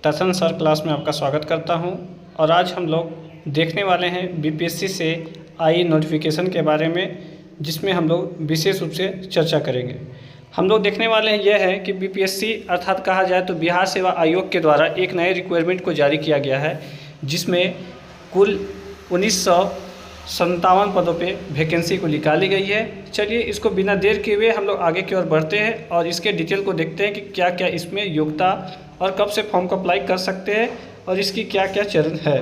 दर्शन sir class में आपका स्वागत करता हूं और आज हम लोग देखने वाले हैं बीपीएससी से आई नोटिफिकेशन के बारे में, जिसमें हम लोग विशेष रूप से चर्चा करेंगे। हम लोग देखने वाले हैं यह है कि बीपीएससी अर्थात कहा जाए तो बिहार सेवा आयोग के द्वारा एक नए रिक्वायरमेंट को जारी किया गया है, जिसमें कुल 1957 पदों पे वैकेंसी को निकाली गई है। चलिए इसको बिना देर किए हुए हम लोग आगे की ओर बढ़ते हैं और इसके डिटेल को देखते हैं कि क्या क्या इसमें योग्यता और कब से फॉर्म को अप्लाई कर सकते हैं और इसकी क्या क्या चरण है।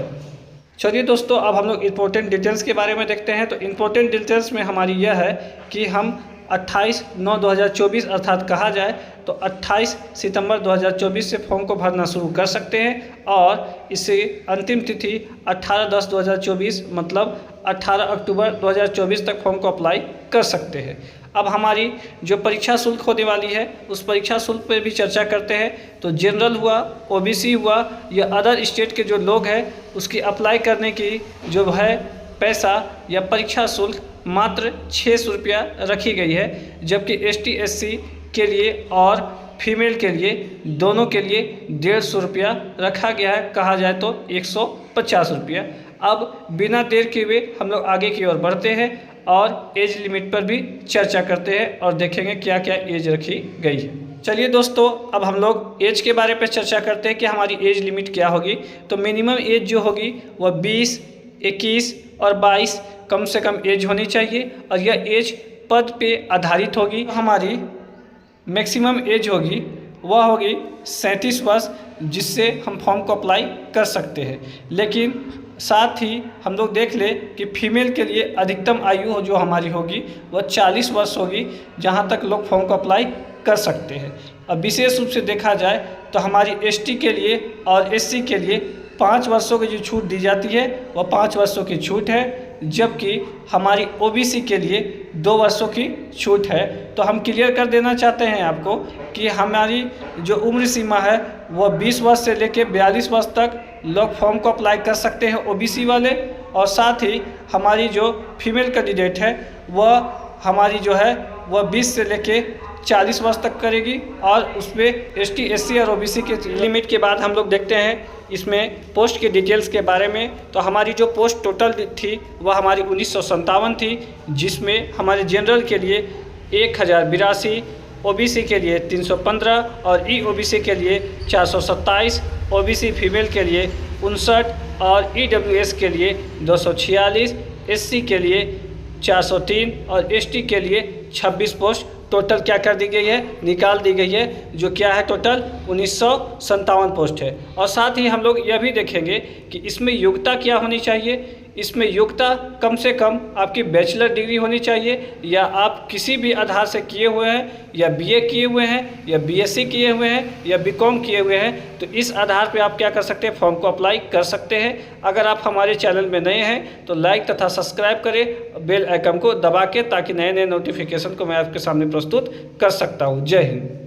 चलिए दोस्तों, अब हम लोग इम्पोर्टेंट डिटेल्स के बारे में देखते हैं। तो इम्पोर्टेंट डिटेल्स में हमारी यह है कि हम 28/9/2024 अर्थात कहा जाए तो 28 सितंबर 2024 से फॉर्म को भरना शुरू कर सकते हैं और इससे अंतिम तिथि 18/10/2024 मतलब 18 अक्टूबर 2024 तक फॉर्म को अप्लाई कर सकते हैं। अब हमारी जो परीक्षा शुल्क होने वाली है उस परीक्षा शुल्क पर भी चर्चा करते हैं। तो जनरल हुआ, ओबीसी हुआ या अदर स्टेट के जो लोग हैं उसकी अप्लाई करने की जो है पैसा या परीक्षा शुल्क मात्र 600 रुपया रखी गई है, जबकि एसटी एससी के लिए और फीमेल के लिए दोनों के लिए 150 रुपया रखा गया है, कहा जाए तो 150 रुपया। अब बिना देर किए हुए हम लोग आगे की ओर बढ़ते हैं और एज लिमिट पर भी चर्चा करते हैं और देखेंगे क्या क्या एज रखी गई है। चलिए दोस्तों, अब हम लोग एज के बारे में चर्चा करते हैं कि हमारी एज लिमिट क्या होगी। तो मिनिमम एज जो होगी वह 20, 21 और 22 कम से कम एज होनी चाहिए और यह एज पद पे आधारित होगी। हमारी मैक्सिमम एज होगी वह होगी 37 वर्ष, जिससे हम फॉर्म को अप्लाई कर सकते हैं। लेकिन साथ ही हम लोग देख ले कि फीमेल के लिए अधिकतम आयु जो हमारी होगी वह 40 वर्ष होगी, जहां तक लोग फॉर्म को अप्लाई कर सकते हैं। अब विशेष रूप से देखा जाए तो हमारी एसटी के लिए और एससी के लिए 5 वर्षों की जो छूट दी जाती है वह 5 वर्षों की छूट है, जबकि हमारी ओबीसी के लिए 2 वर्षों की छूट है। तो हम क्लियर कर देना चाहते हैं आपको कि हमारी जो उम्र सीमा है वह 20 वर्ष से लेकर 42 वर्ष तक लोग फॉर्म को अप्लाई कर सकते हैं ओबीसी वाले, और साथ ही हमारी जो फीमेल कैंडिडेट है वह हमारी जो है वह 20 से लेके 40 वर्ष तक करेगी। और उसमें एसटी एससी और ओबीसी के लिमिट के बाद हम लोग देखते हैं इसमें पोस्ट के डिटेल्स के बारे में। तो हमारी जो पोस्ट टोटल थी वह हमारी 1957 थी, जिसमें हमारे जनरल के लिए 1082, ओबीसी के लिए 315 और ईओबीसी के लिए 427, ओबीसी फीमेल के लिए 59 और ईडब्ल्यूएस के लिए 246, एससी के लिए 403 और एसटी के लिए 26 पोस्ट टोटल क्या कर दी गई है, निकाल दी गई है, जो क्या है टोटल 1957 पोस्ट है। और साथ ही हम लोग यह भी देखेंगे कि इसमें योग्यता क्या होनी चाहिए। इसमें योग्यता कम से कम आपकी बैचलर डिग्री होनी चाहिए, या आप किसी भी आधार से किए हुए हैं, या बीए किए हुए हैं, या बीएससी किए हुए हैं, या बीकॉम किए हुए हैं। तो इस आधार पे आप क्या कर सकते हैं, फॉर्म को अप्लाई कर सकते हैं। अगर आप हमारे चैनल में नए हैं तो लाइक तथा सब्सक्राइब करें बेल आइकन को दबा के, ताकि नए नए नोटिफिकेशन को मैं आपके सामने प्रस्तुत कर सकता हूँ। जय हिंद।